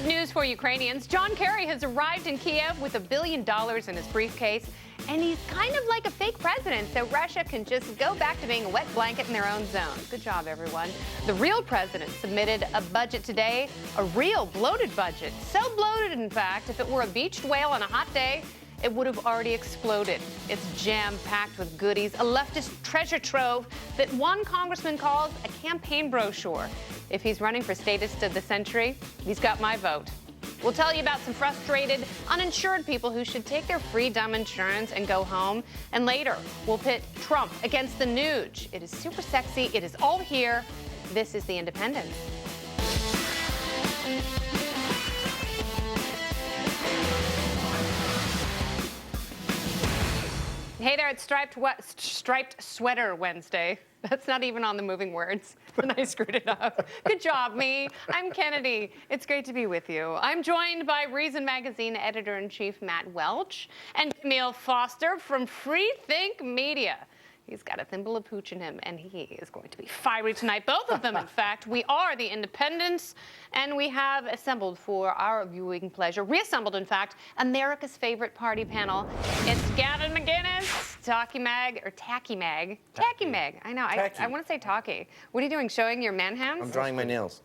Good news for Ukrainians. John Kerry has arrived in Kiev with $1 billion in his briefcase, and he's kind of like a fake president, so Russia can just go back to being a wet blanket in their own zone. Good job, everyone. The real president submitted a budget today, a real bloated budget. So bloated, in fact, if it were a beached whale on a hot day, it would have already exploded. It's jam-packed with goodies, a leftist treasure trove that one congressman calls a campaign brochure. If he's running for statist of the century, he's got my vote. We'll tell you about some frustrated, uninsured people who should take their free dumb insurance and go home. And later, we'll pit Trump against the Nuge. It is super sexy. It is all here. This is The Independent. Hey there, it's Striped Sweater Wednesday. That's not even on the moving words, and I screwed it up. Good job, me. I'm Kennedy. It's great to be with you. I'm joined by Reason Magazine editor-in-chief Matt Welch and Kmele Foster from Free Think Media. He's got a thimble of pooch in him, and he is going to be fiery tonight. Both of them, in fact. We are the Independents, and we have assembled for our viewing pleasure, reassembled, in fact, America's favorite party panel. It's Gavin McInnes, TakiMag, or TakiMag. TakiMag. I know. I want to say Taki. What are you doing? Showing your man hands? I'm drawing my nails.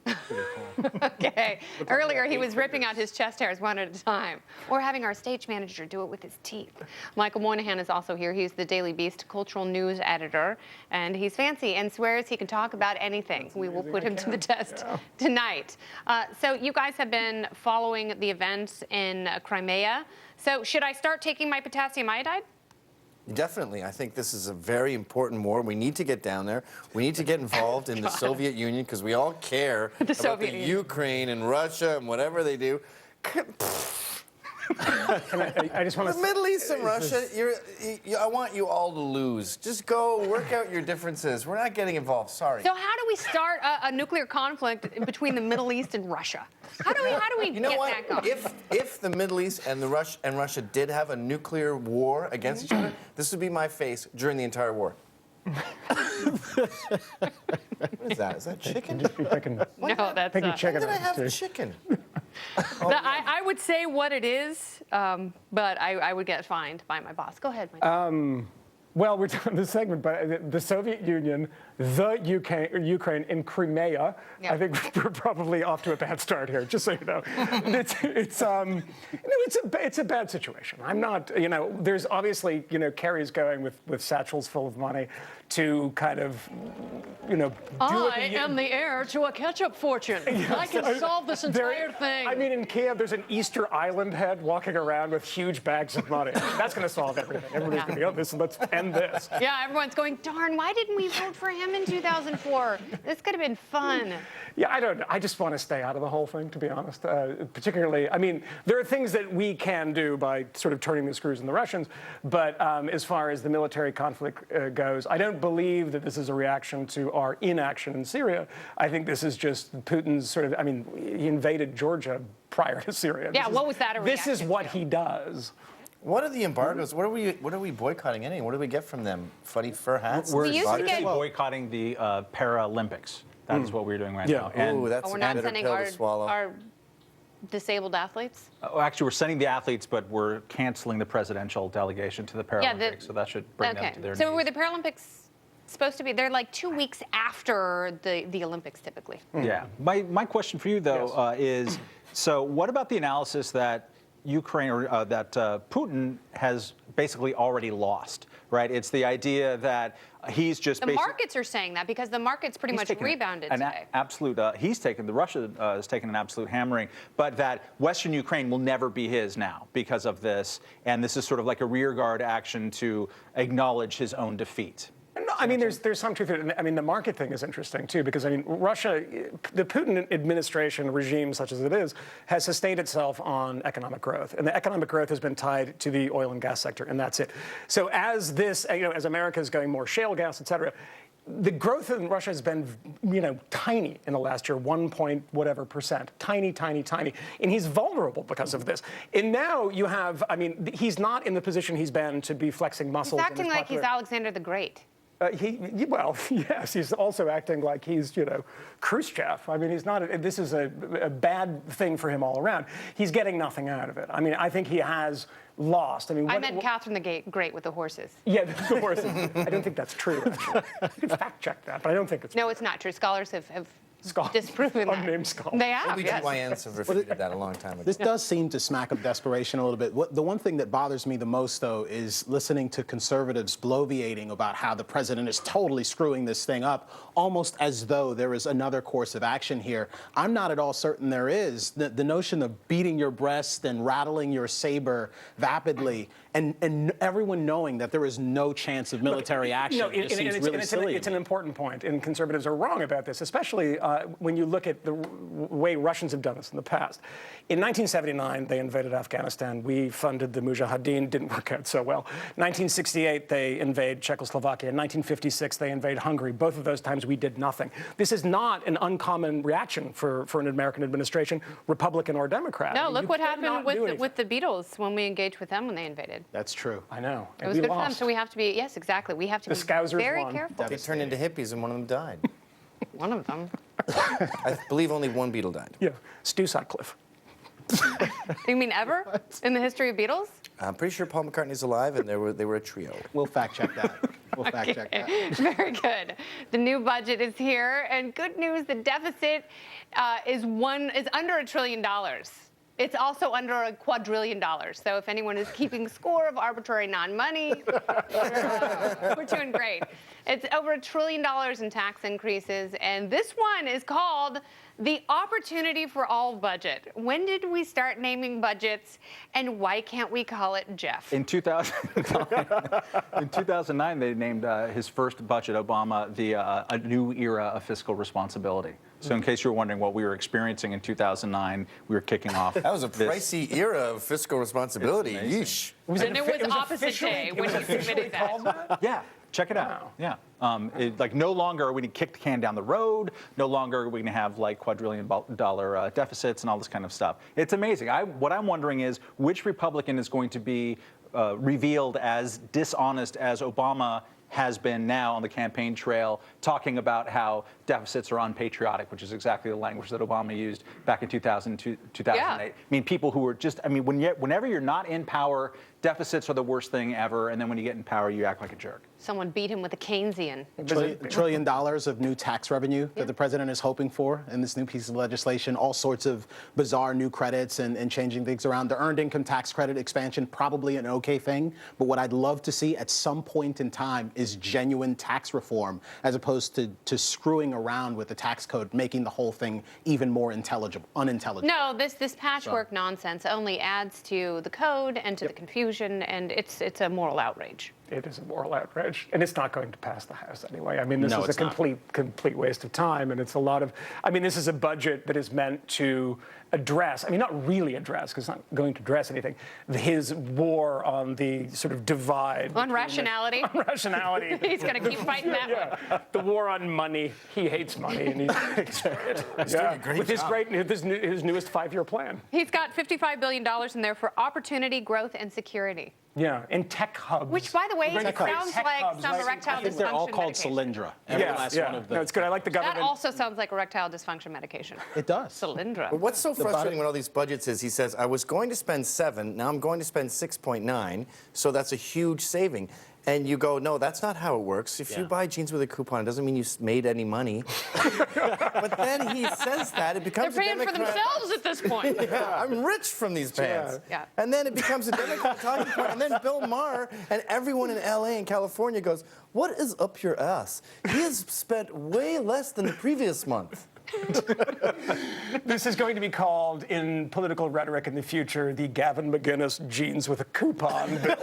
Okay. Earlier, he was ripping out his chest hairs one at a time, or having our stage manager do it with his teeth. Michael Moynihan is also here. He's the Daily Beast cultural news editor, and he's fancy and swears he can talk about anything. We will put him to the test tonight. So you guys have been following the events in Crimea. So should I start taking my potassium iodide? Definitely. I think this is a very important war. We need to get down there. We need to get involved in the Soviet Union because we all care about the Ukraine and Russia and whatever they do. I just want to. The Middle East and Russia, I want you all to lose. Just go work out your differences. We're not getting involved. Sorry. So how do we start a nuclear conflict between the Middle East and Russia? How do we you know get what? that going? If the Middle East and Russia did have a nuclear war against each other, this would be my face during the entire war. What is that? Is that chicken? Just be picking, No, that's picking not. chicken. When did I have too. chicken? I would say what it is, but I would get fined by my boss. Go ahead, Mike. Well, we're doing this segment, but the Soviet Union, the Ukraine, and Crimea. Yeah. I think we're probably off to a bad start here. Just so you know, it's a bad situation. I'm not, there's obviously, Kerry's going with satchels full of money to kind of, I am the heir to a ketchup fortune. Yes. I can solve this entire thing. I mean, in Kiev, there's an Easter Island head walking around with huge bags of money. That's going to solve everything. Everybody's going to be, oh, this, let's end this. Yeah, everyone's going, darn, why didn't we vote for him in 2004? This could have been fun. Yeah, I don't know. I just want to stay out of the whole thing, to be honest. Particularly, I mean, there are things that we can do by sort of turning the screws on the Russians, but as far as the military conflict goes, I don't believe that this is a reaction to our inaction in Syria. I think this is just Putin's sort of, I mean, he invaded Georgia prior to Syria. Yeah, what was that a reaction This is what to? he does. What are the embargoes? What are we boycotting anyway? What do we get from them? Funny fur hats? We're used to get- boycotting the Paralympics. That is what we're doing right now. Ooh, that's We're a not bitter sending pill to swallow. our disabled athletes? Actually, we're sending the athletes, but we're canceling the presidential delegation to the Paralympics, so that should bring them to their So knees. were the Paralympics supposed to be, they're like 2 weeks after the Olympics typically. Yeah. My question for you, though, is, so what about the analysis that Ukraine, or that Putin has basically already lost, right? It's the idea that he's just The markets are saying that because the markets pretty much rebounded today. Russia has taken an absolute hammering, but that Western Ukraine will never be his now because of this, and this is sort of like a rearguard action to acknowledge his own defeat. No, I mean, there's some truth to it. I mean, the market thing is interesting, too, because, I mean, Russia, the Putin administration regime, such as it is, has sustained itself on economic growth. And the economic growth has been tied to the oil and gas sector, and that's it. So as this, as America is going more shale gas, et cetera, the growth in Russia has been, tiny in the last year, 1.whatever%. Tiny, tiny, tiny. And he's vulnerable because of this. And now you have, I mean, he's not in the position he's been to be flexing muscles. He's acting like he's Alexander the Great. Well, yes, he's also acting like he's, Khrushchev. I mean, he's not. This is a bad thing for him all around. He's getting nothing out of it. I mean, I think he has lost. I mean, I meant Catherine the Great with the horses. Yeah, the horses. I don't think that's true, actually. You can fact check that, but I don't think it's No, true. it's not true. Scholars have disproven that. Unnamed scholars. They have, yes. OBGYNs have refuted that a long time ago. This does seem to smack of desperation a little bit. The one thing that bothers me the most, though, is listening to conservatives bloviating about how the president is totally screwing this thing up, almost as though there is another course of action here. I'm not at all certain there is. The notion of beating your breast and rattling your saber vapidly, and everyone knowing that there is no chance of military action, just seems really silly. It's an important point, and conservatives are wrong about this, especially when you look at the way Russians have done this in the past. In 1979, they invaded Afghanistan. We funded the Mujahideen. Didn't work out so well. 1968, they invade Czechoslovakia. In 1956, they invade Hungary. Both of those times, we did nothing. This is not an uncommon reaction for an American administration, Republican or Democrat. No, look You what cannot happened do anything. with the Beatles when we engaged with them when they invaded. That's true. I know. It was good for them, so we have to be, yes, exactly. We have to The be Scousers very won. careful. They turned into hippies and one of them died. One of them. I believe only one Beatle died. Yeah, Stu Sutcliffe. You mean ever in the history of Beatles? I'm pretty sure Paul McCartney's alive, and they were a trio. We'll fact check that. We'll fact check that. Very good. The new budget is here, and good news: the deficit is under $1 trillion. It's also under $2 quadrillion. So if anyone is keeping score of arbitrary non-money, we're doing great. It's over $1 trillion in tax increases, and this one is called the Opportunity for All budget. When did we start naming budgets, and why can't we call it Jeff? In 2009, they named his first budget, Obama, a new era of fiscal responsibility. So in case you were wondering what we were experiencing in 2009, we were kicking off. That was a pricey era of fiscal responsibility. Yeesh. And it was opposite day when he submitted that. Yeah, check it out. Wow. Yeah. No longer are we going to kick the can down the road. No longer are we going to have quadrillion-dollar deficits and all this kind of stuff. It's amazing. What I'm wondering is which Republican is going to be revealed as dishonest as Obama has been now on the campaign trail, talking about how deficits are unpatriotic, which is exactly the language that Obama used back in 2002, 2008. Yeah. I mean, people who were just, whenever you're not in power, deficits are the worst thing ever, and then when you get in power, you act like a jerk. Someone beat him with a Keynesian. $1 trillion of new tax revenue that the president is hoping for in this new piece of legislation, all sorts of bizarre new credits and changing things around. The earned income tax credit expansion, probably an okay thing, but what I'd love to see at some point in time is genuine tax reform, as opposed to screwing around with the tax code, making the whole thing even more unintelligible. No, this patchwork nonsense only adds to the code and to the confusion, and it's a moral outrage. It is a moral outrage, and it's not going to pass the House anyway. I mean, this No, is a it's not. complete waste of time, and it's a lot of. I mean, this is a budget that is meant to address. I mean, not really address, because it's not going to address anything. His war on the sort of divide. On rationality. On rationality. He's going to keep fighting that one. Yeah, the war on money. He hates money, and he's doing a great with job. his newest 5-year plan. He's got $55 billion in there for opportunity, growth, and security. Yeah, and tech hubs. Which, by the way, We're going to create sounds tech like hubs, some right? erectile I think they're all dysfunction called medication. Solyndra. Every last one of them. No, it's good. I like the government. That also sounds like erectile dysfunction medication. It does. Solyndra. But what's so frustrating with all these budgets is he says, I was going to spend 7, now I'm going to spend 6.9, so that's a huge saving. And you go, no, that's not how it works. If you buy jeans with a coupon, it doesn't mean you made any money. But then he says that, it They're becomes paying a for Democrat. themselves at this point. Yeah, I'm rich from these pants. Yeah. And then it becomes a Democrat talking point. And then Bill Maher and everyone in LA and California goes, what is up your ass? He has spent way less than the previous month. This is going to be called, in political rhetoric in the future, the Gavin McInnes jeans with a coupon bill.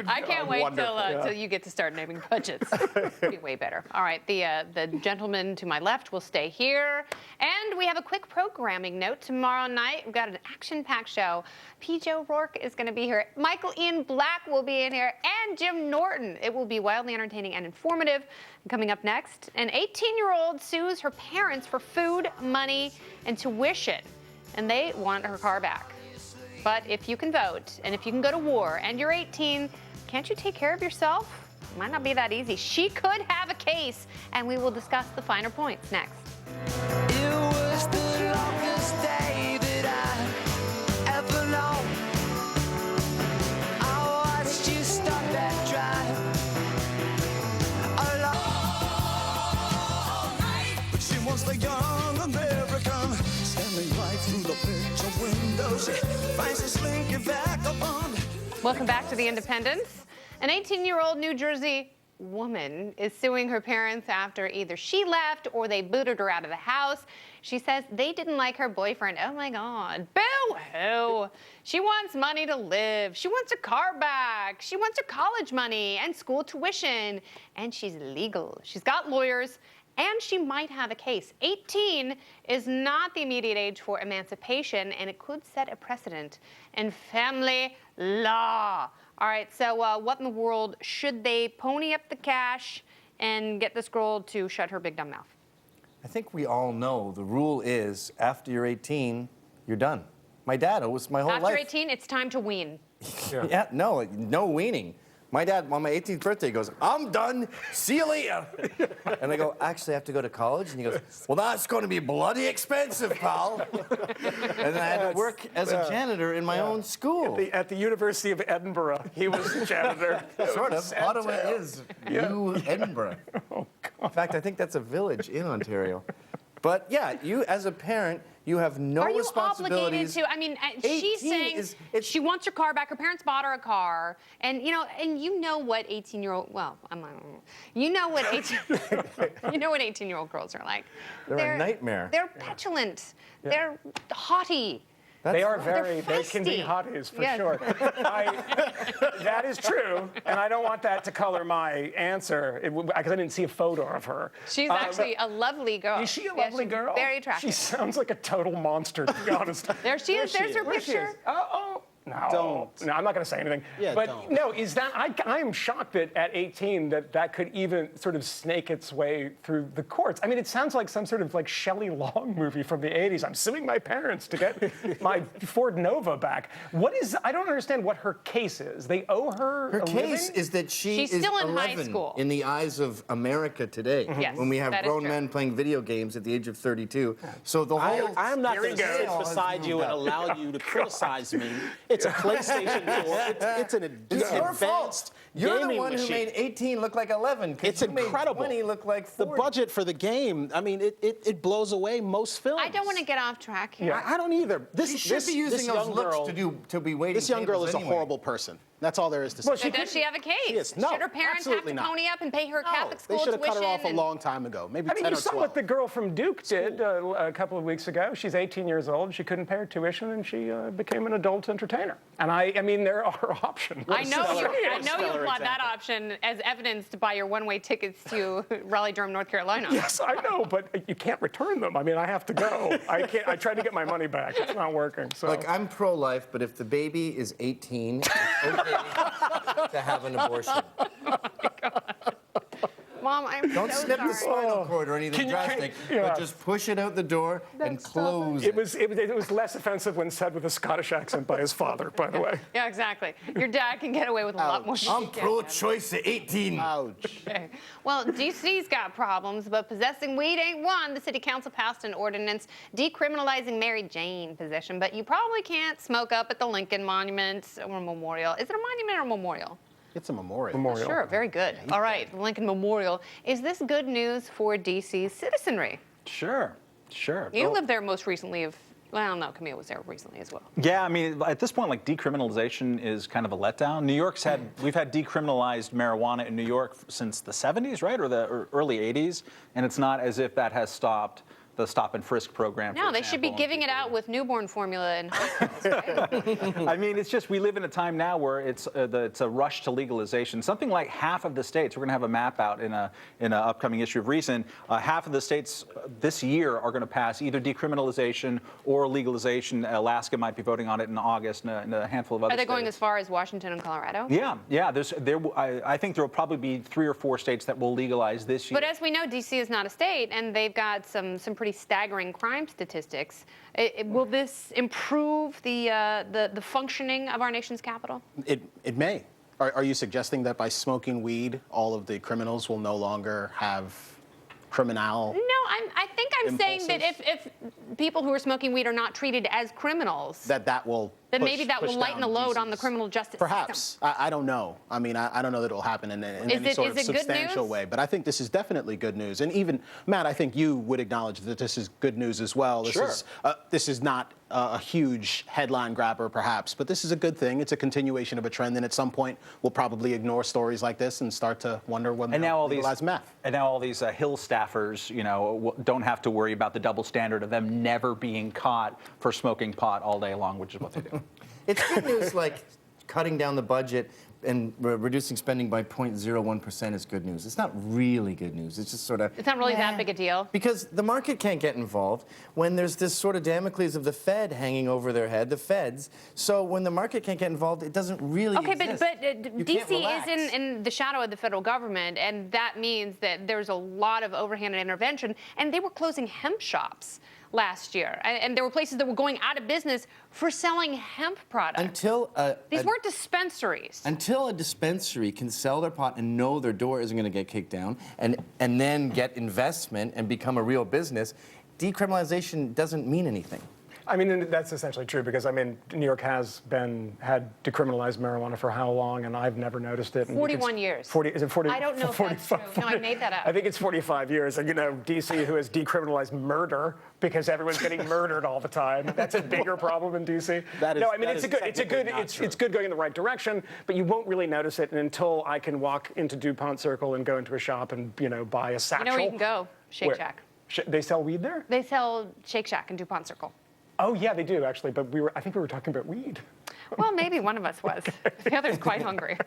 I can't wait till you get to start naming budgets. It'll be way better. All right, the gentleman to my left will stay here. And we have a quick programming note. Tomorrow night, we've got an action-packed show. P. Joe Rourke is going to be here. Michael Ian Black will be in here. And Jim Norton. It will be wildly entertaining and informative. And coming up next, an 18-year-old sues her parents for food, money, and tuition. And they want her car back. But if you can vote, and if you can go to war, and you're 18, can't you take care of yourself? Might not be that easy. She could have a case, and we will discuss the finer points next. It was the longest day that I ever known. I watched you start that drive alone. But she was the young American, standing right through the picture window. She finds a slinky vagabond. Welcome back to The Independence. An 18-year-old New Jersey woman is suing her parents after either she left or they booted her out of the house. She says they didn't like her boyfriend. Oh my God, boo-hoo. She wants money to live. She wants her car back. She wants her college money and school tuition. And she's legal. She's got lawyers, and she might have a case. 18 is not the immediate age for emancipation, and it could set a precedent in family law. All right, so what in the world? Should they pony up the cash and get this girl to shut her big dumb mouth? I think we all know the rule is after you're 18, you're done. My dad, it was my whole life. After 18, it's time to wean. Yeah, no weaning. My dad, on my 18th birthday, goes, I'm done. See you later. And I go, actually, I have to go to college? And he goes, well, that's going to be bloody expensive, pal. And then I had to work as a janitor in my own school. At the University of Edinburgh, he was the janitor. Sort of. Ottawa is New Edinburgh. Oh, God. In fact, I think that's a village in Ontario. But yeah, you as a parent, you have no Are you responsibilities. obligated to? I mean, she's saying she wants her car back. Her parents bought her a car, and you know what 18-year-old. Well, you know what 18-year-old girls are like. They're a nightmare. They're petulant. Yeah. They're haughty. They can be hotties for sure. That is true, and I don't want that to color my answer because I didn't see a photo of her. She's actually a lovely girl. Is she a lovely girl? Very attractive. She sounds like a total monster, to be honest. There she is. There's her picture. No, don't. No, I'm not going to say anything. Yeah, but don't. no, is that I am shocked that at 18 that could even sort of snake its way through the courts. I mean, it sounds like some sort of like Shelley Long movie from the 80s. I'm suing my parents to get my Ford Nova back. I don't understand what her case is. They owe her Her a case living? is that she's still in 11 high school. in the eyes of America today. Yes, when we have that is grown true. men playing video games at the age of 32. So the whole I'm not going to sit scale has beside you moved and up. allow you to criticize me. It's a PlayStation 4. It's an It's your advanced fault. You're the gaming one machine. who made 18 look like 11. It's you incredible. Made 20 look like 40. The budget for the game, I mean, it blows away most films. I don't want to get off track here. I don't either. You should be using those looks to be waiting. This young girl is tables a anyway. horrible person. That's all there is to say. Well, So does she have a case? is. No, Should her parents have absolutely to not. pony up and pay her Catholic school They should have tuition? cut her off a and- long time ago, maybe I mean, 10 you or saw 12. what the girl from Duke did a couple of weeks ago. She's 18 years old. She couldn't pay her tuition, and she became an adult entertainer. And I mean, there are options. I know you stellar want that example. option as evidenced by your one-way tickets to Raleigh-Durham, North Carolina. Yes, I know, but you can't return them. I mean, I have to go. I can't. I tried to get my money back. It's not working. So. Look, I'm pro-life, but if the baby is 18, it's okay to have an abortion. Mom, I'm Don't so snip sorry. the spinal cord or anything drastic, but just push it out the door and close It was less offensive when said with a Scottish accent by his father, by the way. Yeah, exactly. Your dad can get away with a lot more. I'm pro-choice at 18. Ouch. Okay. Well, DC's got problems, but possessing weed ain't one. The city council passed an ordinance decriminalizing Mary Jane possession, but you probably can't smoke up at the Lincoln Monument or Memorial. Is it a monument or memorial? It's a memorial. Memorial. Sure, very good. All right, the Lincoln Memorial. Is this good news for DC's citizenry? Sure. You lived there most recently well, no, Kmele was there recently as well. Yeah, I mean, at this point, like, decriminalization is kind of a letdown. We've had decriminalized marijuana in New York since the 70s, right, or the early 80s, and it's not as if that has stopped the stop and frisk program. No, they should be giving it out with newborn formula in hospitals, right? I mean, it's just we live in a time now where it's a rush to legalization. Something like half of the states, we're going to have a map out in an upcoming issue of Reason, half of the states this year are going to pass either decriminalization or legalization. Alaska might be voting on it in August, and a handful of other Are they states. going as far as Washington and Colorado? Yeah. I think there will probably be 3 or 4 states that will legalize this year. But as we know, D.C. is not a state, and they've got some pretty staggering crime statistics. Will this improve the functioning of our nation's capital? It may. Are you suggesting that by smoking weed, all of the criminals will no longer have criminal? No, I think I'm saying that if people who are smoking weed are not treated as criminals, that will then push, maybe that will lighten the load on the criminal justice Perhaps. system. I don't know. I mean, I don't know that it will happen in any sort of substantial way. But I think this is definitely good news. And even, Matt, I think you would acknowledge that this is good news as well. This is not a huge headline grabber, perhaps, but this is a good thing. It's a continuation of a trend. And at some point, we'll probably ignore stories like this and start to wonder when they'll legalize meth. And now all these Hill staffers, don't have to worry about the double standard of them never being caught for smoking pot all day long, which is what they do. It's good news, like cutting down the budget and reducing spending by 0.01% is good news. It's not really good news. It's just sort of... It's not really that big a deal. Because the market can't get involved when there's this sort of Damocles of the Fed hanging over their head, the feds. So when the market can't get involved, it doesn't really exist. But D.C. is in the shadow of the federal government, and that means that there's a lot of overhanded intervention, and they were closing hemp shops last year, and there were places that were going out of business for selling hemp products. These weren't dispensaries. Until a dispensary can sell their pot and know their door isn't going to get kicked down, and then get investment and become a real business, decriminalization doesn't mean anything. I mean, that's essentially true because, I mean, New York has had decriminalized marijuana for how long, and I've never noticed it. And 41 years. 40, is it 40? I don't know if that's true. No, I made that up. I think it's 45 years. And, D.C., who has decriminalized murder because everyone's getting murdered all the time. That's a bigger problem in D.C. It's good going in the right direction, but you won't really notice it until I can walk into DuPont Circle and go into a shop and, buy a satchel. You know where you can go? Shake Shack. They sell weed there? They sell Shake Shack in DuPont Circle. Oh, yeah, they do, actually, but I think we were talking about weed. Well, maybe one of us was. The other's quite hungry.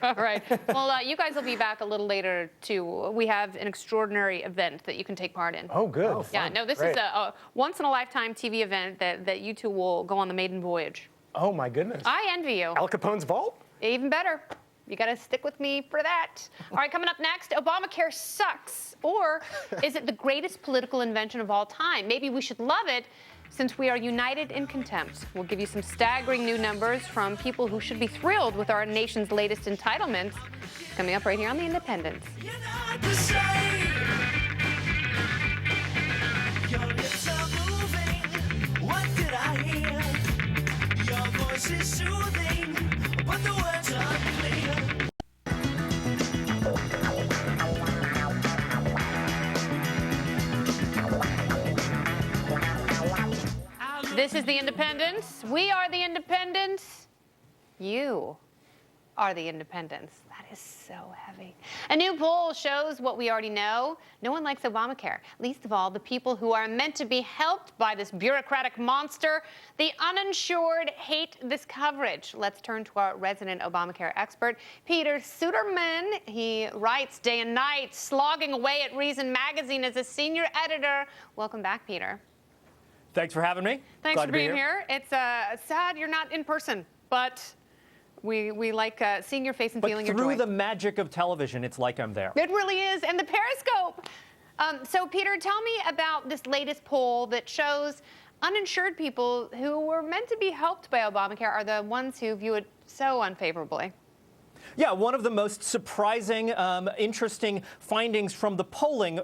All right. Well, you guys will be back a little later, too. We have an extraordinary event that you can take part in. Oh, good. Yeah, no, this is a once-in-a-lifetime TV event that you two will go on the maiden voyage. Oh, my goodness. I envy you. Al Capone's vault? Even better. You got to stick with me for that. All right, coming up next, Obamacare sucks. Or is it the greatest political invention of all time? Maybe we should love it, since we are united in contempt. We'll give you some staggering new numbers from people who should be thrilled with our nation's latest entitlements. Coming up right here on The Independent. You're not the same. Your lips are moving. What did I hear? Your voice is soothing, but the words are unclear. This is The Independents. We are The Independents. You are The Independents. That is so heavy. A new poll shows what we already know. No one likes Obamacare, least of all the people who are meant to be helped by this bureaucratic monster. The uninsured hate this coverage. Let's turn to our resident Obamacare expert, Peter Suderman. He writes day and night, slogging away at Reason Magazine as a senior editor. Welcome back, Peter. Thanks for having me. Thanks Glad for being here. It's sad you're not in person, but we like seeing your face and feeling your joy. But through the magic of television, it's like I'm there. It really is, and the Periscope. So, Peter, tell me about this latest poll that shows uninsured people who were meant to be helped by Obamacare are the ones who view it so unfavorably. Yeah, one of the most surprising, interesting findings from the polling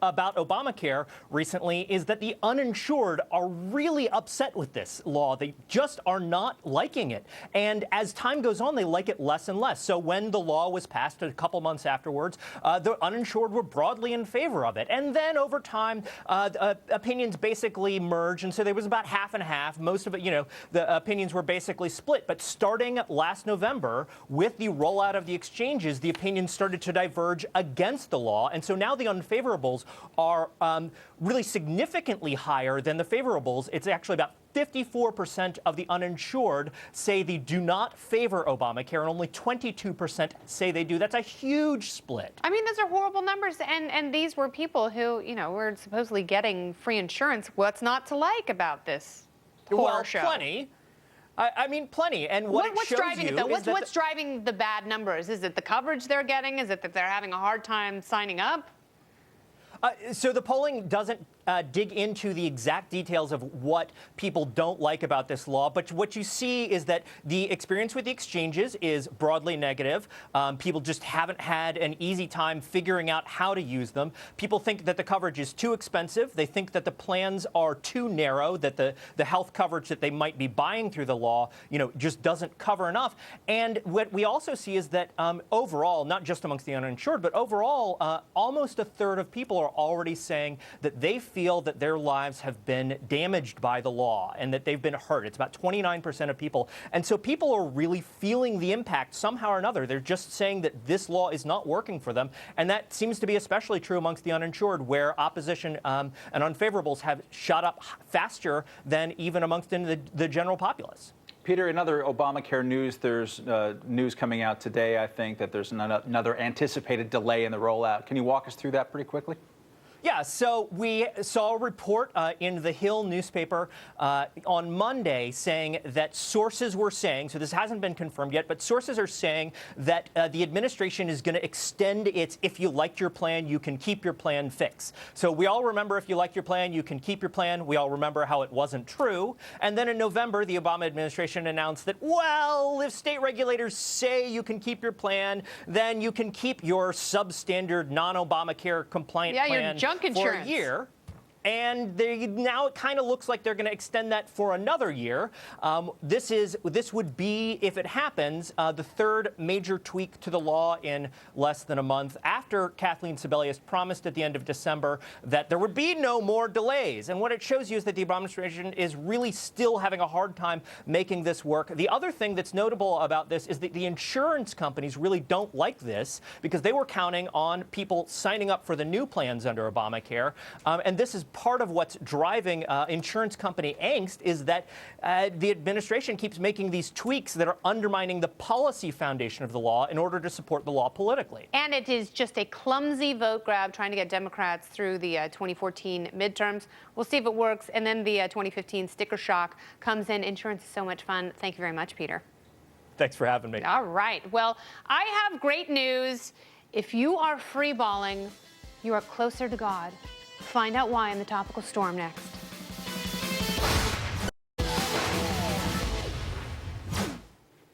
about Obamacare recently is that the uninsured are really upset with this law. They just are not liking it. And as time goes on, they like it less and less. So when the law was passed a couple months afterwards, the uninsured were broadly in favor of it. And then over time, opinions basically merged. And so there was about half and half. Most of it, the opinions were basically split. But starting last November, with the rollout of the exchanges, the opinions started to diverge against the law. And so now the unfavorables are really significantly higher than the favorables. It's actually about 54% of the uninsured say they do not favor Obamacare, and only 22% say they do. That's a huge split. I mean, those are horrible numbers, and these were people who, were supposedly getting free insurance. What's not to like about this horror show? Plenty. I mean, plenty. And what's driving it, though? What's driving the bad numbers? Is it the coverage they're getting? Is it that they're having a hard time signing up? So the polling doesn't dig into the exact details of what people don't like about this law, but what you see is that the experience with the exchanges is broadly negative. People just haven't had an easy time figuring out how to use them. People think that the coverage is too expensive. They think that the plans are too narrow, that the health coverage that they might be buying through the law, just doesn't cover enough. And what we also see is that overall, not just amongst the uninsured, but overall, almost a third of people are already saying that they feel that their lives have been damaged by the law and that they've been hurt. It's about 29% of people. And so people are really feeling the impact somehow or another. They're just saying that this law is not working for them. And that seems to be especially true amongst the uninsured, where opposition and unfavorables have shot up faster than even amongst the general populace. Peter, in other Obamacare news, there's news coming out today, I think, that there's another anticipated delay in the rollout. Can you walk us through that pretty quickly? Yeah, so we saw a report in the Hill newspaper on Monday saying that sources were saying, so this hasn't been confirmed yet, but sources are saying that the administration is going to extend its "if you liked your plan, you can keep your plan" fix. So we all remember if you like your plan, you can keep your plan. We all remember how it wasn't true. And then in November, the Obama administration announced that, well, if state regulators say you can keep your plan, then you can keep your substandard non-Obamacare compliant plan for a year. And now it kind of looks like they're going to extend that for another year. This would be, if it happens, the third major tweak to the law in less than a month, after Kathleen Sebelius promised at the end of December that there would be no more delays. And what it shows you is that the Obama administration is really still having a hard time making this work. The other thing that's notable about this is that the insurance companies really don't like this, because they were counting on people signing up for the new plans under Obamacare. And this is part of what's driving insurance company angst, is that the administration keeps making these tweaks that are undermining the policy foundation of the law in order to support the law politically. And it is just a clumsy vote grab trying to get Democrats through the 2014 midterms. We'll see if it works. And then the 2015 sticker shock comes in. Insurance is so much fun. Thank you very much, Peter. Thanks for having me. All right. Well, I have great news. If you are freeballing, you are closer to God. Find out why in the Topical Storm next.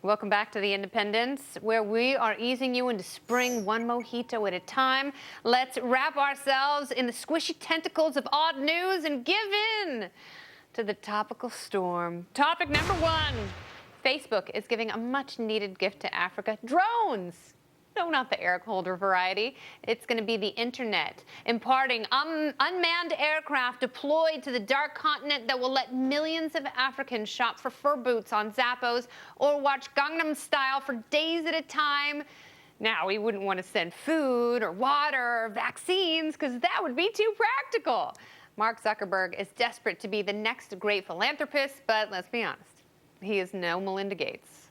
Welcome back to The Independence, where we are easing you into spring one mojito at a time. Let's wrap ourselves in the squishy tentacles of odd news and give in to the Topical Storm. Topic number one. Facebook is giving a much-needed gift to Africa: drones. No, not the Eric Holder variety. It's going to be the internet, imparting unmanned aircraft deployed to the dark continent that will let millions of Africans shop for fur boots on Zappos or watch Gangnam Style for days at a time. Now, we wouldn't want to send food or water or vaccines, because that would be too practical. Mark Zuckerberg is desperate to be the next great philanthropist, but let's be honest, he is no Melinda Gates.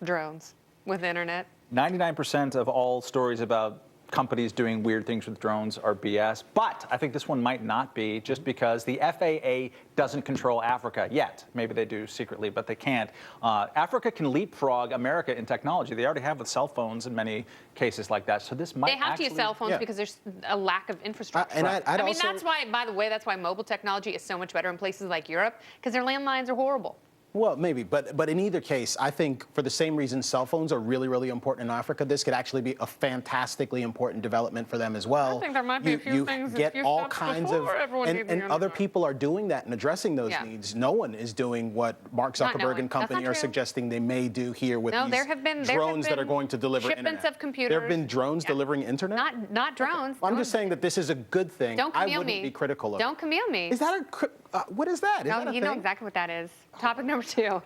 Drones with internet. 99% of all stories about companies doing weird things with drones are BS. But I think this one might not be, just because the FAA doesn't control Africa yet. Maybe they do secretly, but they can't. Africa can leapfrog America in technology. They already have with cell phones in many cases like that. So this might They have to use cell phones because there's a lack of infrastructure. And I mean, that's why, by the way, that's why mobile technology is so much better in places like Europe, because their landlines are horrible. Well, maybe, but in either case, I think for the same reason cell phones are really, really important in Africa, this could actually be a fantastically important development for them as well. I think there might be a few things, get a few all steps kinds before of, everyone needs and the other internet. people are doing that and addressing those needs. No one is doing what Mark Not Zuckerberg knowing. and That's company not are true. suggesting they may do here with No, these there have been drones that are going to deliver shipments internet. of computers. There have been drones delivering internet? Not drones. Well, I'm just saying that this is a good thing. Don't I Camille wouldn't me. be critical of it. Don't Camille me. Is that what is that? Is No, that a you know thing? exactly what that is. Topic number two.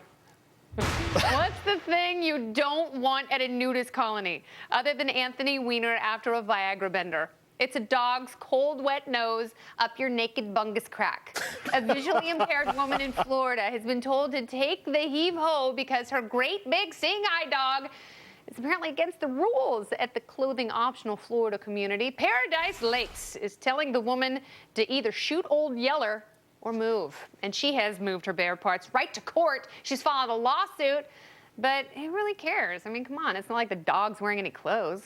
What's the thing you don't want at a nudist colony, other than Anthony Weiner after a Viagra bender? It's a dog's cold, wet nose up your naked bungus crack. A visually impaired woman in Florida has been told to take the heave-ho because her great big seeing-eye dog is apparently against the rules at the clothing-optional Florida community. Paradise Lakes is telling the woman to either shoot Old Yeller or move. And she has moved her bare parts right to court. She's filed a lawsuit, but who really cares? I mean, come on, it's not like the dog's wearing any clothes.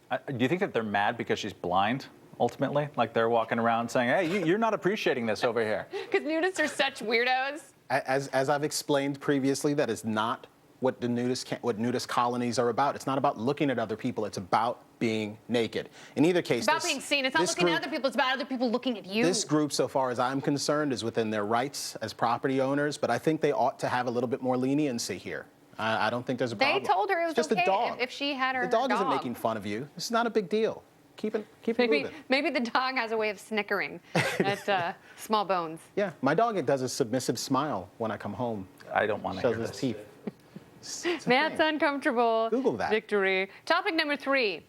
Do you think that they're mad because she's blind? ultimately? Like they're walking around saying, hey, you're not appreciating this over here. Because nudists are such weirdos. As I've explained previously, that is not what nudist colonies are about. It's not about looking at other people. It's about being naked. In either case, It's about being seen. It's not looking at other people. It's about other people looking at you. This group, so far as I'm concerned, is within their rights as property owners, but I think they ought to have a little bit more leniency here. I don't think there's a problem. They told her it was just okay a dog. if she had her The dog isn't dog. making fun of you. This is not a big deal. Keep it moving. Maybe the dog has a way of snickering at small bones. Yeah, my dog, it does a submissive smile when I come home. I don't want to Shows hear his this. teeth. Matt's uncomfortable. Google that. Victory. Topic number 3.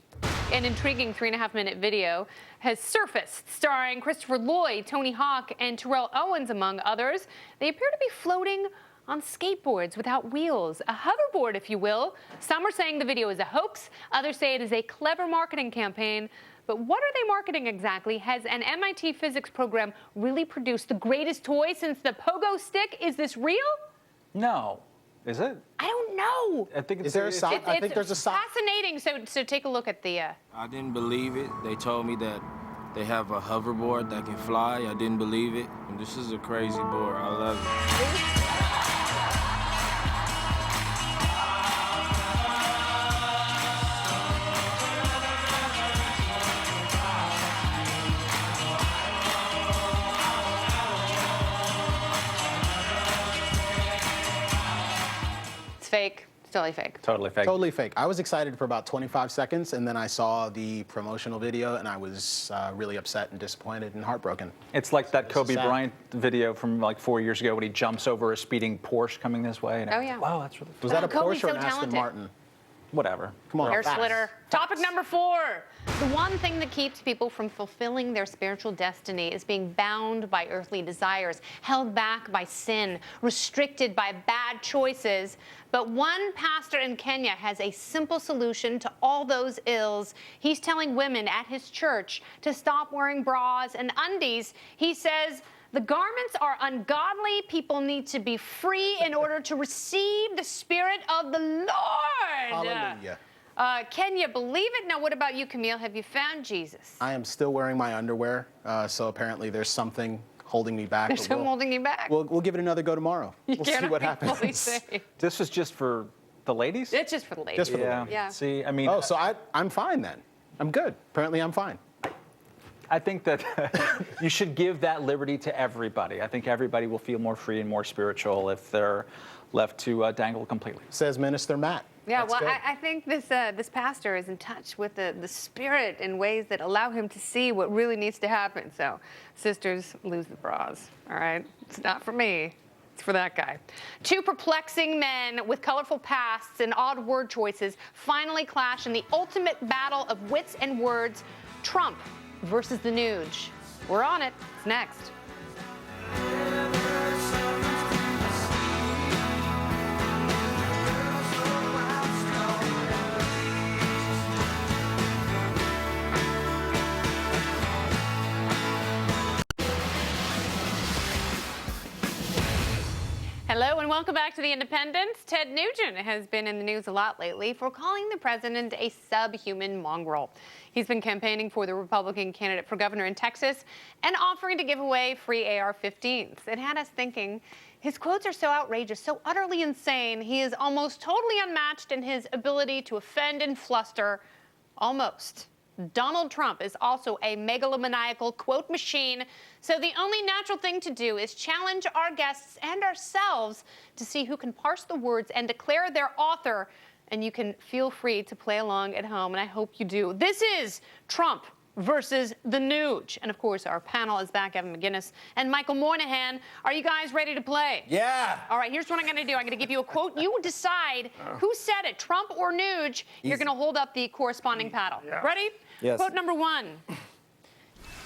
An intriguing 3.5-minute video has surfaced starring Christopher Lloyd, Tony Hawk, and Terrell Owens, among others. They appear to be floating on skateboards without wheels, a hoverboard, if you will. Some are saying the video is a hoax. Others say it is a clever marketing campaign. But what are they marketing exactly? Has an MIT physics program really produced the greatest toy since the pogo stick? Is this real? No. Is it? I don't know. I think it's, Is there a it's- sock? I think there's a sock. Fascinating. So take a look at the. I didn't believe it. They told me that they have a hoverboard that can fly. I didn't believe it. And this is a crazy board. I love it. It's fake. It's totally fake. Totally fake. Totally fake. I was excited for about 25 seconds, and then I saw the promotional video, and I was really upset and disappointed and heartbroken. It's like that This is Kobe sad. Bryant video from like 4 years ago when he jumps over a speeding Porsche coming this way. And Oh, yeah. Wow, that's really Was that a Kobe's Porsche or so an Aston talented. Martin? whatever. Come on. Hair facts. splitter. Topic number 4. The one thing that keeps people from fulfilling their spiritual destiny is being bound by earthly desires, held back by sin, restricted by bad choices. But one pastor in Kenya has a simple solution to all those ills. He's telling women at his church to stop wearing bras and undies. He says, the garments are ungodly. People need to be free in order to receive the Spirit of the Lord. Hallelujah. Can you believe it? Now, what about you, Kmele? Have you found Jesus? I am still wearing my underwear, so apparently there's something holding me back. There's but something holding you back. We'll give it another go tomorrow. We'll see Cannot what be fully happens. safe. This was just for the ladies? It's just for the ladies. Just for the yeah. ladies. Yeah. See, I mean, Oh, so I'm fine then. I'm good. Apparently I'm fine. I think that you should give that liberty to everybody. I think everybody will feel more free and more spiritual if they're left to dangle completely. Says Minister Matt. Yeah, That's well, good. I think this pastor is in touch with the Spirit in ways that allow him to see what really needs to happen. So, sisters, lose the bras, all right? It's not for me. It's for that guy. 2 perplexing men with colorful pasts and odd word choices finally clash in the ultimate battle of wits and words, Trump versus the Nuge. We're on it. It's next. Hello and welcome back to The Independent. Ted Nugent has been in the news a lot lately for calling the president a subhuman mongrel. He's been campaigning for the Republican candidate for governor in Texas and offering to give away free AR-15s. It had us thinking, his quotes are so outrageous, so utterly insane, he is almost totally unmatched in his ability to offend and fluster. Almost. Donald Trump is also a megalomaniacal quote machine, so the only natural thing to do is challenge our guests and ourselves to see who can parse the words and declare their author, and you can feel free to play along at home, and I hope you do. This is Trump versus the Nuge, and of course our panel is back, Gavin McInnes and Michael Moynihan. Are you guys ready to play? Yeah. All right, here's what I'm going to do. I'm going to give you a quote. You decide who said it, Trump or Nuge. You're going to hold up the corresponding paddle. Yeah. Ready? Yes. Quote number 1.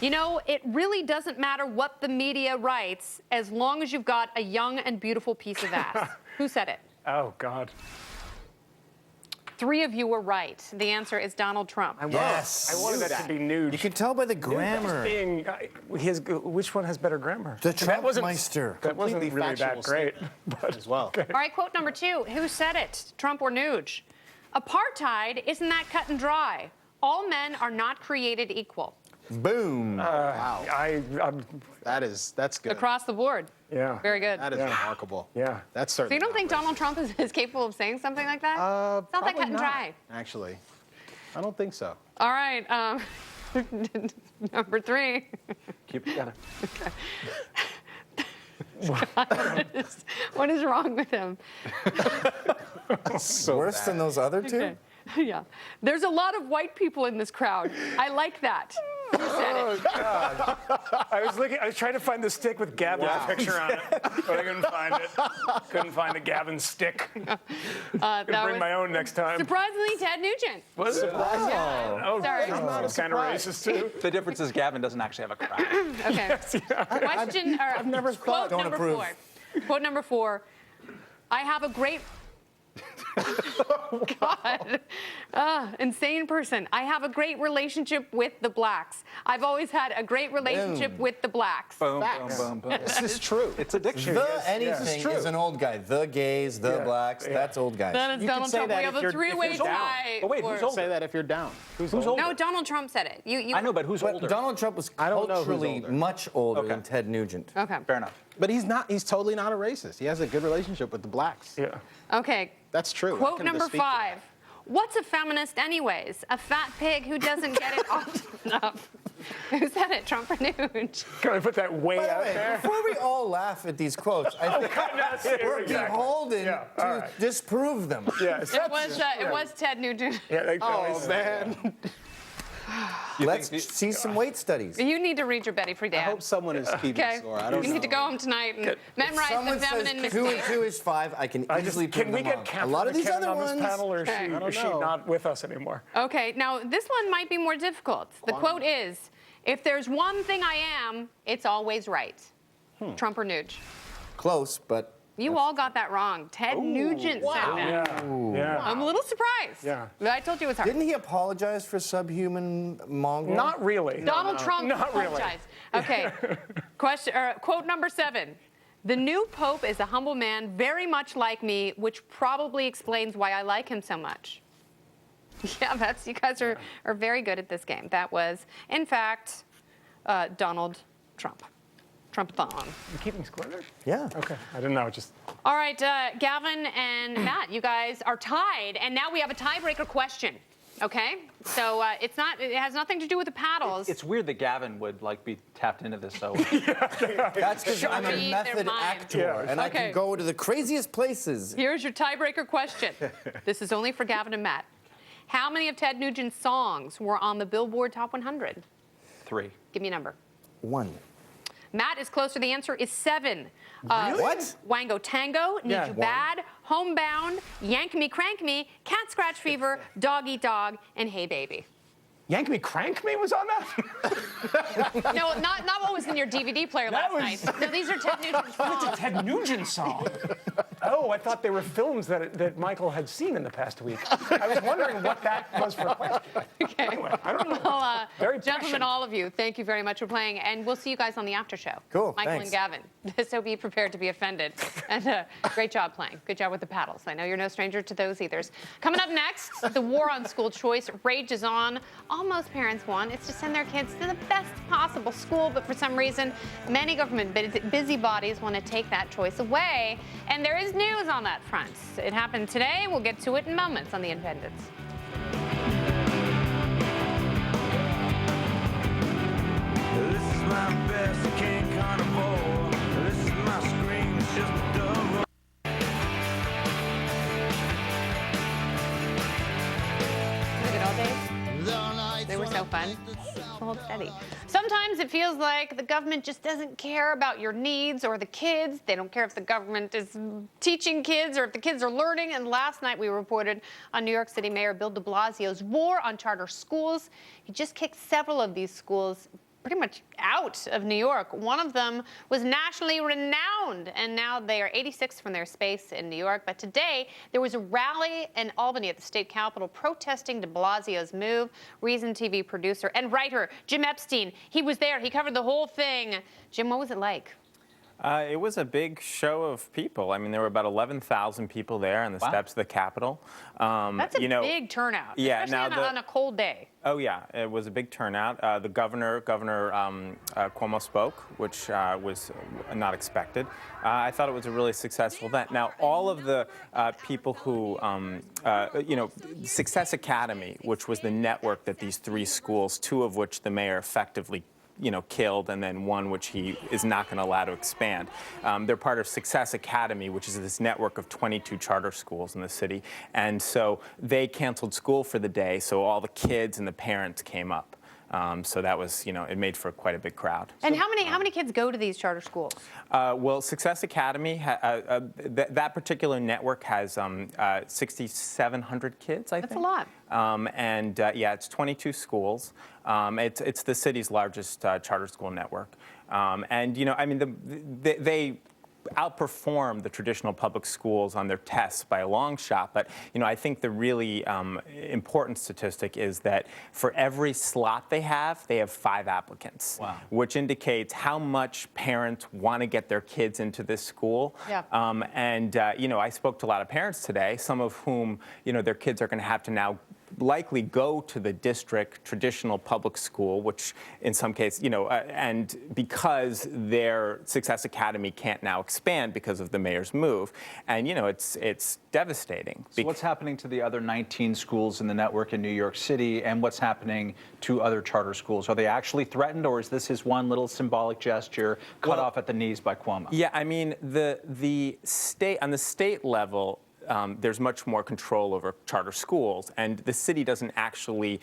You know, it really doesn't matter what the media writes as long as you've got a young and beautiful piece of ass. Who said it? Oh, God. 3 of you were right. The answer is Donald Trump. Yes. I wanted that to be nude. You can tell by the grammar. Which one has better grammar? The That wasn't- Trumpmeister. That wasn't Completely really factual that great. statement as well. All right, quote number 2. Who said it? Trump or Nuge? Apartheid, isn't that cut and dry? All men are not created equal. Boom. Wow. I'm, That's good. Across the board. yeah. Very good. That is remarkable. Yeah. That's So certainly. you don't think Donald Trump is capable of saying something like that? It's not that cut and dry. Actually, I don't think so. All right. Number 3. Keep it together. What is wrong with him? Worse than those other two? Okay. Yeah. There's a lot of white people in this crowd. I like that. You said it. I was trying to find the stick with Gavin's picture on it, but I couldn't find it. Couldn't find a Gavin stick. That Bring was my own next time. surprisingly Ted Nugent. Was it? Oh, sorry. That's kind of racist too. The difference is Gavin doesn't actually have a crack. Okay. Question. I've never thought- Quote Don't number approve. 4. Quote number 4. I have a great. God. Insane person. I have a great relationship with the blacks. I've always had a great relationship with the blacks. Boom, Facts. boom, boom, boom. This is true. It's a dictionary. The anything is an old guy. The gays, the blacks, that's old guys. Then it's You could Donald say Trump. that We if have a you're- three-way if you're down. tie. But wait, who's older? Say that if you're down. Who's older? No, Donald Trump said it. You I know, but who's But older? Donald Trump was I don't know who's culturally older. much older Okay. than Ted Nugent. Okay. Fair enough. But he's not. He's totally not a racist. He has a good relationship with the blacks. Yeah. Okay. That's true. I Quote can number speak to that. 5. What's a feminist anyways? A fat pig who doesn't get it often enough. Who said it? Trump or Nuge? Can I put that way By the out way, there? before we all laugh at these quotes, I think we're beholden Yeah, all to right. disprove them. Yes. It was Ted Nugent. Yeah, Oh man. Let's see some weight studies. You need to read your Betty Friedan. I hope someone is keeping Okay. score. I don't You know. need to go home tonight and memorize the Someone feminine says 2 and mistake. 2 is 5. I can easily prove Can we them get wrong. Catherine A lot of these McKinnon other on ones. this panel, or Okay. is she not with us anymore? Okay, now this one might be more difficult. The quote is, if there's one thing I am, it's always right. Trump or Nuge? Close, but You all got that wrong. Ted Nugent said that. Yeah. I'm a little surprised. Yeah. But I told you it was hard. didn't he apologize for subhuman mongrel? Not really. Donald Trump Not really. apologized. Okay. Quote number 7. The new pope is a humble man, very much like me, which probably explains why I like him so much. Yeah, you guys are very good at this game. That was, in fact, Donald Trump. Trump-thon. You keeping score there? Yeah. Okay. I didn't know. Just All right, Gavin and Matt, you guys are tied, and now we have a tiebreaker question. Okay, so it has nothing to do with the paddles. It's weird that Gavin would be tapped into this so. That's because I'm a Read their method mind. actor, Yeah. and I Okay. can go to the craziest places. Here's your tiebreaker question. This is only for Gavin and Matt. How many of Ted Nugent's songs were on the Billboard Top 100? 3. Give me a number. 1. Matt is closer. The answer is 7. What? Wango Tango, Need Yeah, You one. Bad, Homebound, Yank Me, Crank Me, Cat Scratch Fever, Dog Eat Dog, and Hey Baby. Yank Me, Crank Me was on that? No, not what was in your DVD player last was- night. No, these are Ted Nugent songs. Ted Nugent song. Oh, I thought they were films that Michael had seen in the past week. I was wondering what that was for a question. Okay. Anyway, I don't know. Well, Very gentlemen, prescient. all of you, thank you very much for playing, and we'll see you guys on the after show. Cool, Michael thanks. and Gavin. So be prepared to be offended. And great job playing. Good job with the paddles. I know you're no stranger to those either. Coming up next, the war on school choice rages on. All most parents want is to send their kids to the best possible school, but for some reason, many government busybodies want to take that choice away. And there is news on that front. It happened today. We'll get to it in moments on The Independents. This is my best King Carnivore. This is my scream, it's just a dove. The good old days? They were so fun. Hold steady. Sometimes it feels like the government just doesn't care about your needs or the kids. They don't care if the government is teaching kids or if the kids are learning. And last night we reported on New York City Mayor Bill de Blasio's war on charter schools. He just kicked several of these schools pretty much out of New York. One of them was nationally renowned, and now they are 86 from their space in New York. But today, there was a rally in Albany at the state capitol protesting de Blasio's move. Reason TV producer and writer Jim Epstein, he was there. He covered the whole thing. Jim, what was it like? It was a big show of people. I mean, there were about 11,000 people there on the steps of the Capitol. That's a big turnout, yeah, especially on a cold day. Oh yeah, it was a big turnout. The Governor Cuomo spoke, which was not expected. I thought it was a really successful event. Now, all of the people who, Success Academy, which was the network that these 3 schools, 2 of which the mayor effectively killed, and then 1 which he is not going to allow to expand. They're part of Success Academy, which is this network of 22 charter schools in the city. And so they canceled school for the day, so all the kids and the parents came up. So that was, it made for quite a big crowd. And how many kids go to these charter schools? Well, Success Academy, that particular network has 6,700 kids, I think. That's a lot. Yeah, it's 22 schools. It's the city's largest charter school network. They outperform the traditional public schools on their tests by a long shot. But I think the really important statistic is that for every slot they have 5 applicants. Wow. Which indicates how much parents want to get their kids into this school. Yeah. I spoke to a lot of parents today, some of whom their kids are going to have to now likely go to the district traditional public school, which in some cases, and because their Success Academy can't now expand because of the mayor's move. And, it's devastating. So what's happening to the other 19 schools in the network in New York City, and what's happening to other charter schools? Are they actually threatened, or is this his one little symbolic gesture cut off at the knees by Cuomo? Yeah, I mean, the state, on the state level, there's much more control over charter schools, and the city doesn't actually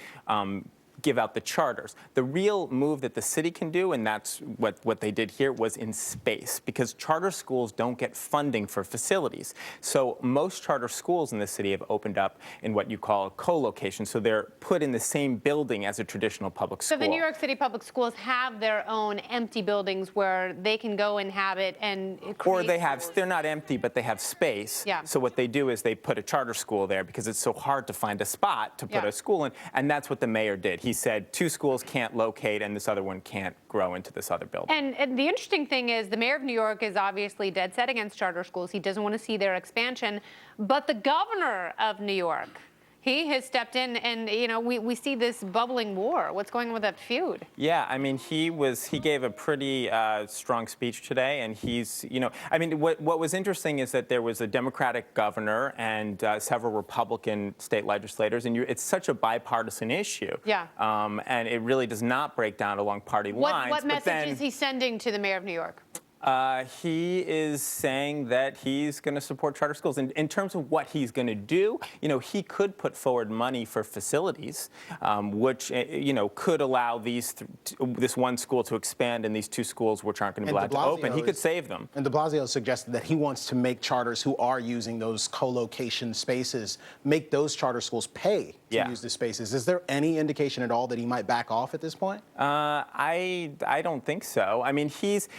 give out the charters. The real move that the city can do, and that's what they did here, was in space, because charter schools don't get funding for facilities. So most charter schools in the city have opened up in what you call a co-location. So they're put in the same building as a traditional public school. So the New York City public schools have their own empty buildings where they can go inhabit and create Or schools. they're not empty, but they have space. Yeah. So what they do is they put a charter school there because it's so hard to find a spot to put a school in. And that's what the mayor did. He said 2 schools can't locate and this other one can't grow into this other building. And the interesting thing is the mayor of New York is obviously dead set against charter schools. He doesn't want to see their expansion. But the governor of New York, he has stepped in, and we see this bubbling war. What's going on with that feud? Yeah, I mean, he gave a pretty strong speech today, and what was interesting is that there was a Democratic governor and several Republican state legislators, and it's such a bipartisan issue. Yeah. And it really does not break down along party lines. What message is he sending to the mayor of New York? He is saying that he's going to support charter schools. And in terms of what he's going to do, he could put forward money for facilities, which, could allow this one school to expand and these 2 schools which aren't going to be allowed to open. He could save them. And de Blasio suggested that he wants to make charters who are using those co-location spaces, make those charter schools pay to use the spaces. Is there any indication at all that he might back off at this point? I don't think so. I mean, he's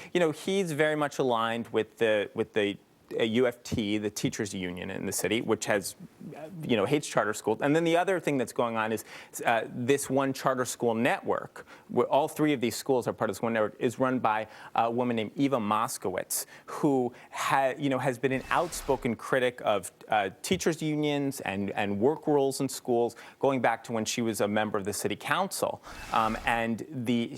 very much aligned with the UFT, the teachers union in the city, which has, hates charter schools. And then the other thing that's going on is this one charter school network, where all 3 of these schools are part of this one network, is run by a woman named Eva Moskowitz, who has been an outspoken critic of teachers unions and work rules in schools, going back to when she was a member of the city council. And the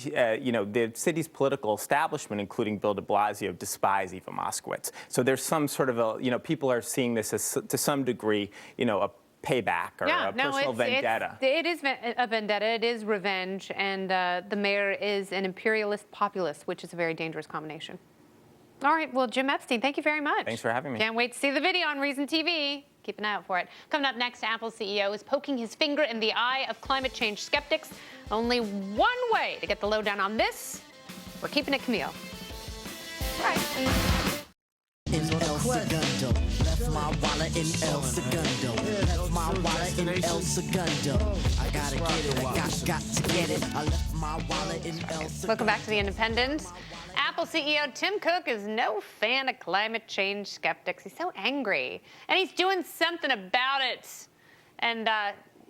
city's political establishment, including Bill de Blasio, despise Eva Moskowitz. So there's some sort of people are seeing this as, to some degree, a payback or a personal vendetta. It is a vendetta. It is revenge. And the mayor is an imperialist populist, which is a very dangerous combination. All right. Well, Jim Epstein, thank you very much. Thanks for having me. Can't wait to see the video on Reason TV. Keep an eye out for it. Coming up next, Apple CEO is poking his finger in the eye of climate change skeptics. Only one way to get the lowdown on this. We're keeping it Kmele. All right. In El Segundo, left my wallet in El Segundo. Left my wallet in El Segundo. I gotta get it, I got to get it. I left my wallet in El Segundo. Welcome back to The Independent. Apple CEO Tim Cook is no fan of climate change skeptics. He's so angry, and he's doing something about it. And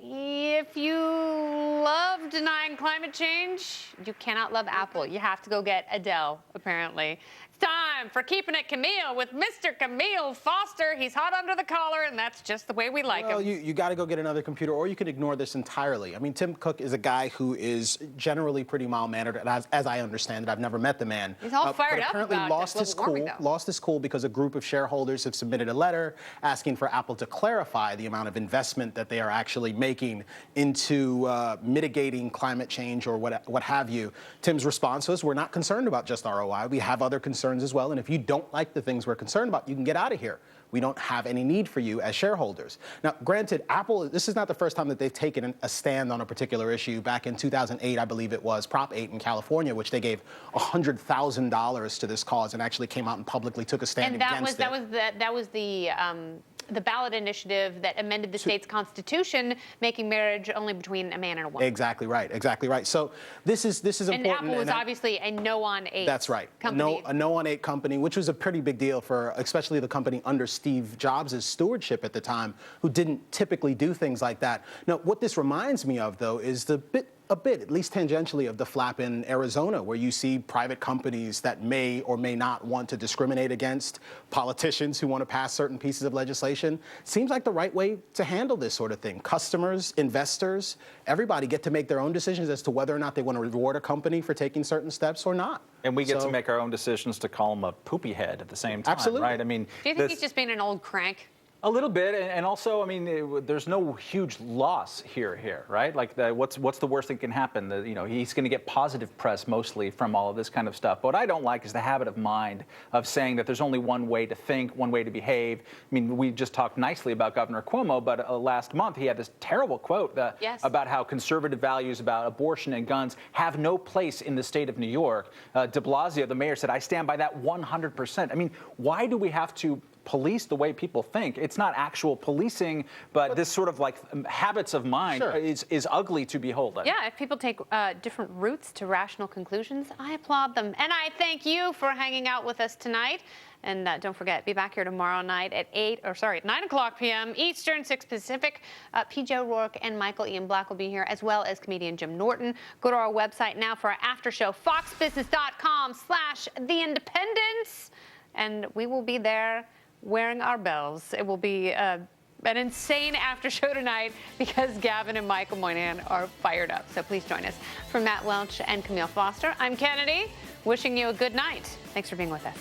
if you love denying climate change, you cannot love Apple. You have to go get Adele, apparently. Time for Keeping It Kmele with Mr. Kmele Foster. He's hot under the collar, and that's just the way we like Well, him. you got to go get another computer, or you can ignore this entirely. I mean, Tim Cook is a guy who is generally pretty mild-mannered, as I understand it. I've never met the man. He's all fired but up apparently about lost his global cool. warming, though. Lost his cool because a group of shareholders have submitted a letter asking for Apple to clarify the amount of investment that they are actually making into mitigating climate change or what have you. Tim's response was, "We're not concerned about just ROI. We have other concerns as well, and if you don't like the things we're concerned about, you can get out of here. We don't have any need for you as shareholders." Now, granted, Apple, this is not the first time that they've taken a stand on a particular issue. Back in 2008, I believe it was, Prop 8 in California, which they gave $100,000 to this cause and actually came out and publicly took a stand against it. That was the ballot initiative that amended the state's constitution, making marriage only between a man and a woman. Exactly right. Exactly right. So this is And important. Apple was obviously a no on 8. That's right. Company. A no on 8 company, which was a pretty big deal for especially the company under Steve Jobs' stewardship at the time, who didn't typically do things like that. Now, what this reminds me of, though, is a bit, at least tangentially, of the flap in Arizona, where you see private companies that may or may not want to discriminate against politicians who want to pass certain pieces of legislation. Seems like the right way to handle this sort of thing. Customers, investors, everybody get to make their own decisions as to whether or not they want to reward a company for taking certain steps or not. And we get to make our own decisions to call him a poopy head at the same time, Absolutely. right? I mean, Do you think he's just being an old crank? A little bit, and also, I mean, there's no huge loss here, right? Like, what's the worst that can happen? He's going to get positive press mostly from all of this kind of stuff. But what I don't like is the habit of mind of saying that there's only one way to think, one way to behave. I mean, we just talked nicely about Governor Cuomo, but last month he had this terrible quote about how conservative values about abortion and guns have no place in the state of New York. De Blasio, the mayor, said, "I stand by that 100%. I mean, why do we have to police the way people think? It's not actual policing, but this sort of like habits of mind is ugly to behold. Yeah, if people take different routes to rational conclusions, I applaud them. And I thank you for hanging out with us tonight. And don't forget, be back here tomorrow night at 9 o'clock p.m. Eastern, 6 Pacific. P. Joe Rourke and Michael Ian Black will be here, as well as comedian Jim Norton. Go to our website now for our after show, foxbusiness.com/theindependence. And we will be there wearing our bells. It will be an insane after show tonight because Gavin and Michael Moynihan are fired up. So please join us. For Matt Welch and Kmele Foster, I'm Kennedy, wishing you a good night. Thanks for being with us.